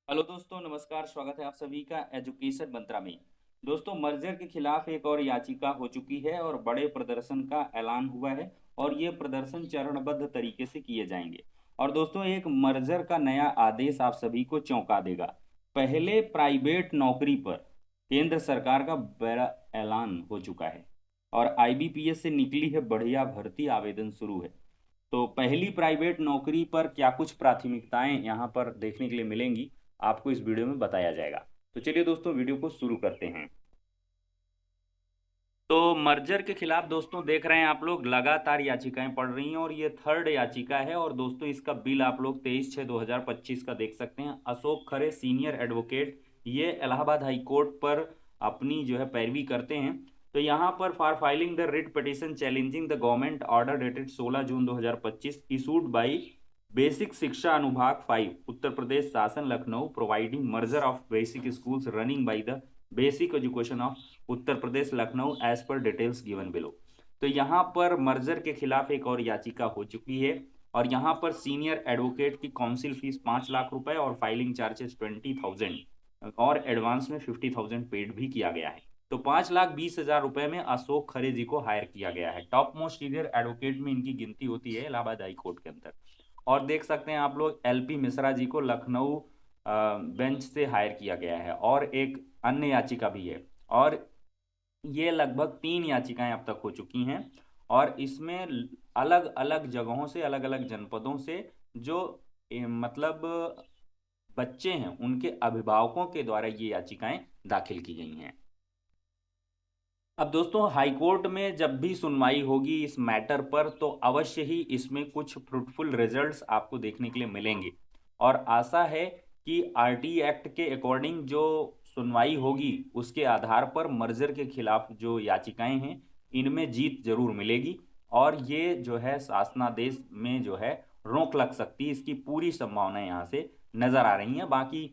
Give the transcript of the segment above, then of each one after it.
Hello दोस्तों, नमस्कार। स्वागत है आप सभी का एजुकेशन मंत्रा में। दोस्तों, मर्जर के खिलाफ एक और याचिका हो चुकी है और बड़े प्रदर्शन का ऐलान हुआ है और ये प्रदर्शन चरणबद्ध तरीके से किए जाएंगे। और दोस्तों, एक मर्जर का नया आदेश आप सभी को चौंका देगा। पहले प्राइवेट नौकरी पर केंद्र सरकार का बड़ा ऐलान हो चुका है और आईबीपीएस से निकली है बढ़िया भर्ती, आवेदन शुरू है। तो पहली प्राइवेट नौकरी पर क्या कुछ प्राथमिकताएं यहाँ पर देखने के लिए मिलेंगी, आपको इस वीडियो में बताया जाएगा। तो चलिए दोस्तों, वीडियो को शुरू करते हैं। तो मर्जर के खिलाफ दोस्तों देख रहे हैं आप लोग लगातार याचिकाएं पड़ रही हैं और ये थर्ड याचिका है। और दोस्तों इसका बिल आप लोग 23/6/2025 का देख सकते हैं। अशोक खरे सीनियर एडवोकेट, ये इलाहाबाद हाई कोर्ट पर अपनी जो है पैरवी करते हैं। तो यहाँ पर for filing the writ petition challenging the government order dated 16 June 2025 issued by basic शिक्षा अनुभाग 5 उत्तर प्रदेश शासन Lucknow providing merger of basic schools running by the basic education of Uttar Pradesh Lucknow as per details given below. तो यहाँ पर मर्जर के खिलाफ एक और याचिका हो चुकी है और यहाँ पर सीनियर एडवोकेट की काउंसिल फीस 5 लाख रुपए और फाइलिंग चार्जेस 20,000 और एडवांस में 50,000 पेड भी किया गया है। तो 5,20,000 रुपए में अशोक खरे जी को हायर किया गया है। टॉप मोस्ट सीनियर एडवोकेट में इनकी गिनती होती है इलाहाबाद हाई कोर्ट के अंदर। और देख सकते हैं आप लोग एलपी मिश्रा जी को लखनऊ बेंच से हायर किया गया है और एक अन्य याचिका भी है। और ये लगभग 3 याचिकाएं अब तक हो चुकी हैं और इसमें अलग अलग जगहों से, अलग अलग जनपदों से जो मतलब बच्चे हैं उनके अभिभावकों के द्वारा ये याचिकाएं दाखिल की गई हैं। अब दोस्तों, हाईकोर्ट में जब भी सुनवाई होगी इस मैटर पर तो अवश्य ही इसमें कुछ फ्रूटफुल रिजल्ट्स आपको देखने के लिए मिलेंगे। और आशा है कि आरटी एक्ट के अकॉर्डिंग जो सुनवाई होगी उसके आधार पर मर्जर के खिलाफ जो याचिकाएं हैं इनमें जीत जरूर मिलेगी और ये जो है शासनादेश में जो है रोक लग सकती है, इसकी पूरी संभावना यहाँ से नजर आ रही है। बाकी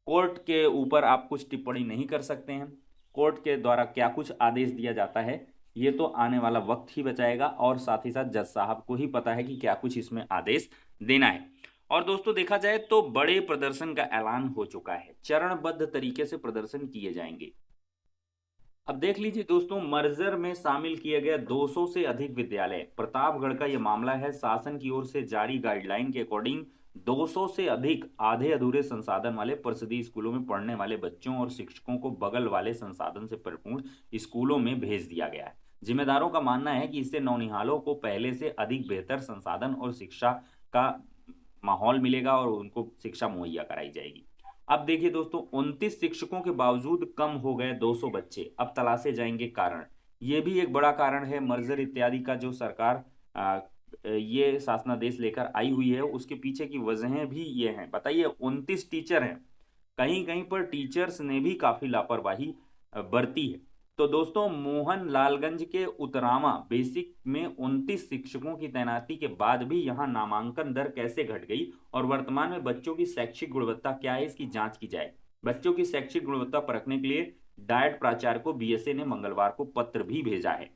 कोर्ट के ऊपर आप कुछ टिप्पणी नहीं कर सकते हैं। कोर्ट के द्वारा क्या कुछ आदेश दिया जाता है ये तो आने वाला वक्त ही बताएगा और साथ ही साथ जज साहब को ही पता है कि क्या कुछ इसमें आदेश देना है। और दोस्तों देखा जाए तो बड़े प्रदर्शन का ऐलान हो चुका है, चरणबद्ध तरीके से प्रदर्शन किए जाएंगे। अब देख लीजिए दोस्तों, मर्जर में शामिल किए गए 200 से अधिक विद्यालय, प्रतापगढ़ का यह मामला है। शासन की ओर से जारी गाइडलाइन के अकॉर्डिंग 200 से अधिक आधे अधूरे संसाधन वाले परिषदीय स्कूलों में पढ़ने वाले बच्चों और शिक्षकों को बगल वाले संसाधन से परिपूर्ण स्कूलों में भेज दिया गया है। जिम्मेदारों का मानना है कि इससे नौनिहालों को पहले से अधिक बेहतर संसाधन और शिक्षा का माहौल मिलेगा और उनको शिक्षा मुहैया कराई जाएगी। अब देखिए दोस्तों, 29 शिक्षकों के बावजूद कम हो गए 200 बच्चे, अब तलाशे जाएंगे कारण। ये भी एक बड़ा कारण है मर्जर इत्यादि का जो सरकार ये शासनादेश लेकर आई हुई है, उसके पीछे की वजहें भी ये हैं। बताइए, 29 टीचर हैं, कहीं कहीं पर टीचर्स ने भी काफी लापरवाही बरती है। तो दोस्तों, मोहन लालगंज के उतरामा बेसिक में 29 शिक्षकों की तैनाती के बाद भी यहां नामांकन दर कैसे घट गई और वर्तमान में बच्चों की शैक्षिक गुणवत्ता क्या है, इसकी जांच की जाए। बच्चों की शैक्षिक गुणवत्ता परखने के लिए डायट प्राचार्य को बीएसए ने मंगलवार को पत्र भी भेजा है।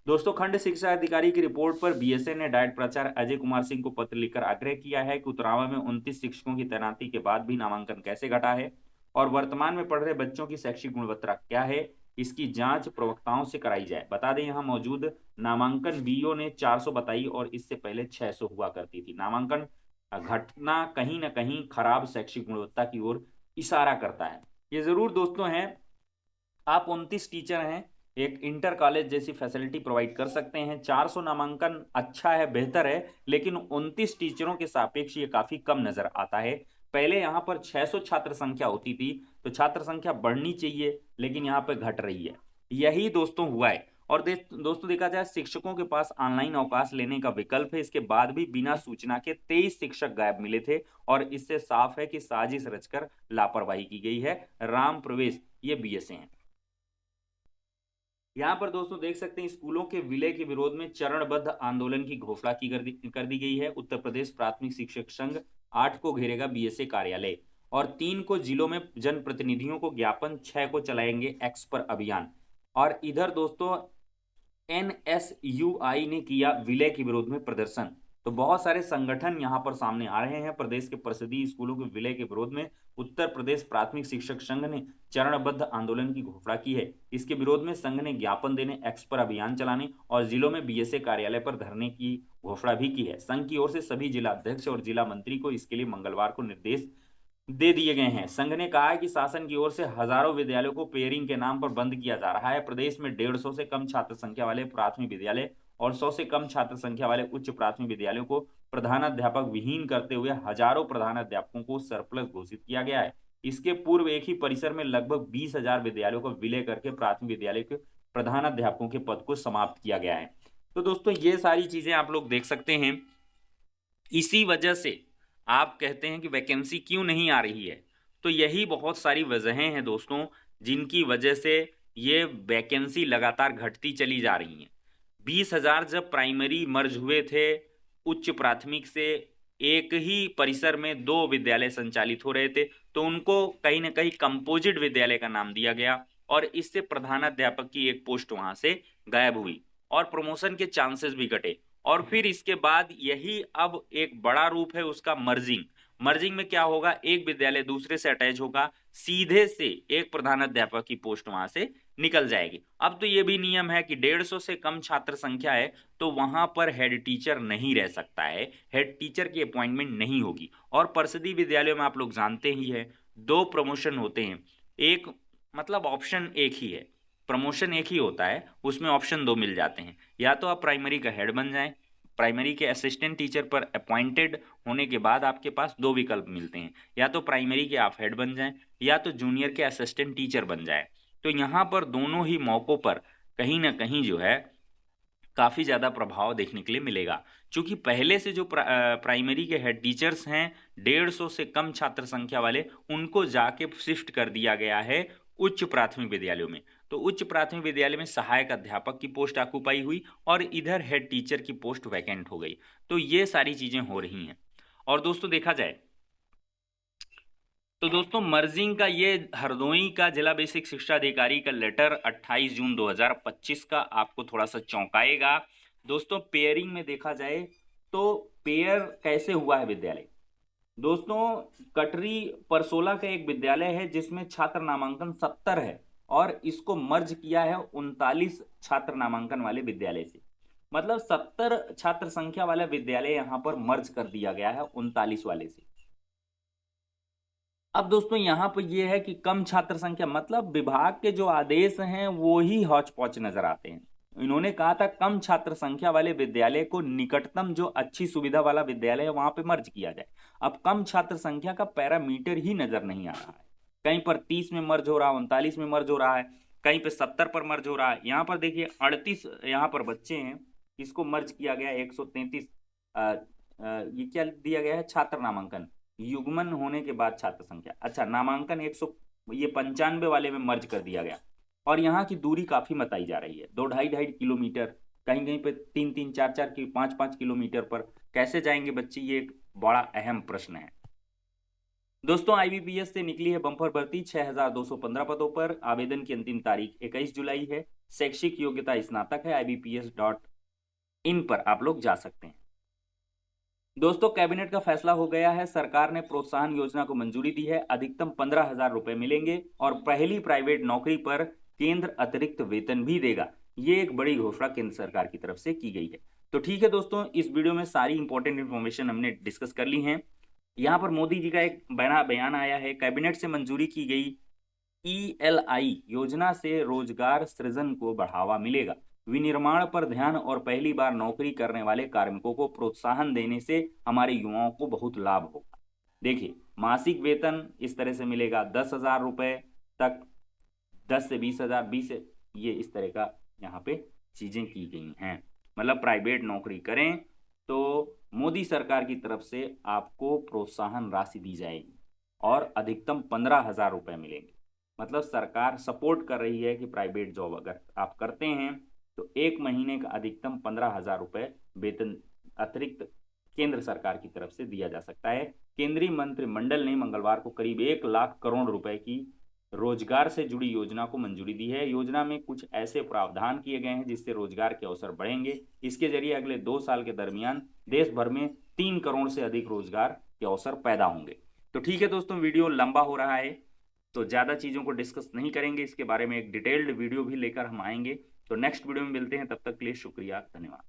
दोस्तों, खंड शिक्षा अधिकारी की रिपोर्ट पर बीएसए ने डायट प्राचार्य अजय कुमार सिंह को पत्र लिखकर आग्रह किया है कि उतरावा में 29 शिक्षकों की तैनाती के बाद भी नामांकन कैसे घटा है और वर्तमान में पढ़ रहे बच्चों की शैक्षिक गुणवत्ता क्या है, इसकी जांच प्रवक्ताओं से कराई जाए। बता दें, यहाँ मौजूद नामांकन बीओ ने 400 बताई और इससे पहले 600 हुआ करती थी। नामांकन घटना कहीं ना कहीं खराब शैक्षिक गुणवत्ता की ओर इशारा करता है। ये जरूर दोस्तों है, आप 29 टीचर हैं, एक इंटर कॉलेज जैसी फैसिलिटी प्रोवाइड कर सकते हैं। 400 नामांकन अच्छा है, बेहतर है, लेकिन 29 टीचरों के सापेक्ष ये काफी कम नजर आता है। पहले यहाँ पर 600 छात्र संख्या होती थी, तो छात्र संख्या बढ़नी चाहिए, लेकिन यहाँ पे घट रही है। यही दोस्तों हुआ है। और दोस्तों देखा जाए, शिक्षकों के पास ऑनलाइन अवकाश लेने का विकल्प है, इसके बाद भी बिना सूचना के 23 शिक्षक गायब मिले थे और इससे साफ है कि साजिश रचकर लापरवाही की गई है। राम प्रवेश ये बीएसए हैं। यहाँ पर दोस्तों देख सकते हैं, स्कूलों के विलय के विरोध में चरणबद्ध आंदोलन की घोषणा कर दी गई है। उत्तर प्रदेश प्राथमिक शिक्षक संघ 8 को घेरेगा बीएसए कार्यालय और 3 को जिलों में जनप्रतिनिधियों को ज्ञापन, 6 को चलाएंगे एक्स पर अभियान। और इधर दोस्तों, एनएसयूआई ने किया विलय के विरोध में प्रदर्शन। तो बहुत सारे संगठन यहाँ पर सामने आ रहे हैं। प्रदेश के प्रसिद्ध स्कूलों के विलय के विरोध में उत्तर प्रदेश प्राथमिक शिक्षक संघ ने चरणबद्ध आंदोलन की घोषणा की है। इसके विरोध में संघ ने ज्ञापन देने, एक्स पर अभियान चलाने और जिलों में बीएसए कार्यालय पर धरने की घोषणा भी की है। संघ की ओर से सभी जिला अध्यक्ष और जिला मंत्री को इसके लिए मंगलवार को निर्देश दे दिए गए हैं। संघ ने कहा है कि शासन की ओर से हजारों विद्यालयों को पेयरिंग के नाम पर बंद किया जा रहा है। प्रदेश में 150 से कम छात्र संख्या वाले प्राथमिक विद्यालय और 100 से कम छात्र संख्या वाले उच्च प्राथमिक विद्यालयों को प्रधानाध्यापक विहीन करते हुए हजारों प्रधानाध्यापकों को सरप्लस घोषित किया गया है। इसके पूर्व एक ही परिसर में लगभग 20,000 विद्यालयों को विलय करके प्राथमिक विद्यालय के प्रधानाध्यापकों के पद को समाप्त किया गया है। तो दोस्तों ये सारी चीजें आप लोग देख सकते हैं। इसी वजह से आप कहते हैं कि वैकेंसी क्यों नहीं आ रही है, तो यही बहुत सारी वजहें हैं दोस्तों, जिनकी वजह से ये वैकेंसी लगातार घटती चली जा रही हैं। 20,000 जब प्राइमरी मर्ज हुए थे उच्च प्राथमिक से, एक ही परिसर में 2 विद्यालय संचालित हो रहे थे, तो उनको कहीं ना कहीं कंपोजिट विद्यालय का नाम दिया गया और इससे प्रधानाध्यापक की एक पोस्ट वहां से गायब हुई और प्रमोशन के चांसेस भी घटे। और फिर इसके बाद यही अब एक बड़ा रूप है उसका मर्जिंग। मर्जिंग में क्या होगा, एक विद्यालय दूसरे से अटैच होगा, सीधे से एक प्रधानाध्यापक की पोस्ट वहां से निकल जाएगी। अब तो ये भी नियम है कि 150 से कम छात्र संख्या है तो वहां पर हेड टीचर नहीं रह सकता है, हेड टीचर की अपॉइंटमेंट नहीं होगी। और परिषदीय विद्यालयों में आप लोग जानते ही है 2 प्रमोशन होते हैं, एक मतलब ऑप्शन एक ही है, प्रमोशन एक ही होता है, उसमें ऑप्शन 2 मिल जाते हैं। या तो आप प्राइमरी का हेड बन जाएं, प्राइमरी के असिस्टेंट टीचर पर अपॉइंटेड होने के बाद आपके पास 2 विकल्प मिलते हैं, या तो प्राइमरी के आप हेड बन जाएं या तो जूनियर के असिस्टेंट टीचर बन जाए। तो यहाँ पर दोनों ही मौकों पर कहीं ना कहीं जो है काफी ज्यादा प्रभाव देखने के लिए मिलेगा। क्योंकि पहले से जो प्राइमरी के हेड टीचर्स हैं 150 से कम छात्र संख्या वाले, उनको जाके शिफ्ट कर दिया गया है उच्च प्राथमिक विद्यालयों में। तो उच्च प्राथमिक विद्यालय में सहायक अध्यापक की पोस्ट ऑक्युपाई हुई और इधर हेड टीचर की पोस्ट वैकेंट हो गई। तो ये सारी चीजें हो रही हैं। और दोस्तों देखा जाए तो दोस्तों मर्जिंग का ये हरदोई का जिला बेसिक शिक्षा अधिकारी का लेटर 28 जून 2025 का आपको थोड़ा सा चौंकाएगा। दोस्तों पेयरिंग में देखा जाए तो पेयर कैसे हुआ है विद्यालय। दोस्तों कटरी परसोला का एक विद्यालय है जिसमें छात्र नामांकन 70 है और इसको मर्ज किया है 39 छात्र नामांकन वाले विद्यालय से। मतलब 70 छात्र संख्या वाला विद्यालय यहां पर मर्ज कर दिया गया है 39 वाले से। अब दोस्तों यहाँ पर यह है कि कम छात्र संख्या, मतलब विभाग के जो आदेश हैं वो ही हौच पौच नजर आते हैं। इन्होंने कहा था कम छात्र संख्या वाले विद्यालय को निकटतम जो अच्छी सुविधा वाला विद्यालय है वहां पे मर्ज किया जाए। अब कम छात्र संख्या का पैरामीटर ही नजर नहीं आ रहा है। कहीं पर 30 में मर्ज हो रहा है, 39 में मर्ज हो रहा है, कहीं पे 70 पर मर्ज हो रहा है। यहाँ पर देखिए 38 यहाँ पर बच्चे हैं, इसको मर्ज किया गया 133। ये क्या दिया गया है, छात्र नामांकन युग्मन होने के बाद छात्र संख्या, अच्छा नामांकन 100 ये 95 वाले में मर्ज कर दिया गया। और यहाँ की दूरी काफी बताई जा रही है, 2-2.5 किलोमीटर, कहीं कहीं पे 3-3 4-4 की 5-5 किलोमीटर पर कैसे जाएंगे बच्चे, ये एक बड़ा अहम प्रश्न है। दोस्तों आईबीपीएस से निकली है बम्पर भर्ती 6,215 पदों पर। आवेदन की अंतिम तारीख 21 जुलाई है। शैक्षिक योग्यता स्नातक है। IBPS.in पर आप लोग जा सकते हैं। दोस्तों कैबिनेट का फैसला हो गया है, सरकार ने प्रोत्साहन योजना को मंजूरी दी है। अधिकतम 15,000 रुपए मिलेंगे और पहली प्राइवेट नौकरी पर केंद्र अतिरिक्त वेतन भी देगा। ये एक बड़ी घोषणा केंद्र सरकार की तरफ से की गई है। तो ठीक है दोस्तों, इस वीडियो में सारी इंपॉर्टेंट इंफॉर्मेशन हमने डिस्कस कर ली है। यहाँ पर मोदी जी का एक बड़ा बयान आया है, कैबिनेट से मंजूरी की गई ELI योजना से रोजगार सृजन को बढ़ावा मिलेगा। विनिर्माण पर ध्यान और पहली बार नौकरी करने वाले कार्मिकों को प्रोत्साहन देने से हमारे युवाओं को बहुत लाभ होगा। देखिए मासिक वेतन इस तरह से मिलेगा 10,000 रुपए तक, 10 से 20,000, 20 से ये इस तरह का यहाँ पे चीजें की गई हैं। मतलब प्राइवेट नौकरी करें तो मोदी सरकार की तरफ से आपको प्रोत्साहन राशि दी जाएगी और अधिकतम 15,000 रुपए मिलेंगे। मतलब सरकार सपोर्ट कर रही है कि प्राइवेट जॉब अगर आप करते हैं तो एक महीने का अधिकतम 15,000 रुपए वेतन अतिरिक्त केंद्र सरकार की तरफ से दिया जा सकता है। केंद्रीय मंत्रिमंडल ने मंगलवार को करीब 1,00,000 करोड़ रुपए की रोजगार से जुड़ी योजना को मंजूरी दी है। योजना में कुछ ऐसे प्रावधान किए गए हैं जिससे रोजगार के अवसर बढ़ेंगे। इसके जरिए अगले 2 साल के दरमियान देश भर में 3 करोड़ से अधिक रोजगार के अवसर पैदा होंगे। तो ठीक है दोस्तों, वीडियो लंबा हो रहा है तो ज़्यादा चीज़ों को डिस्कस नहीं करेंगे, इसके बारे में एक डिटेल्ड वीडियो भी लेकर हम आएंगे। तो नेक्स्ट वीडियो में मिलते हैं, तब तक के लिए शुक्रिया, धन्यवाद।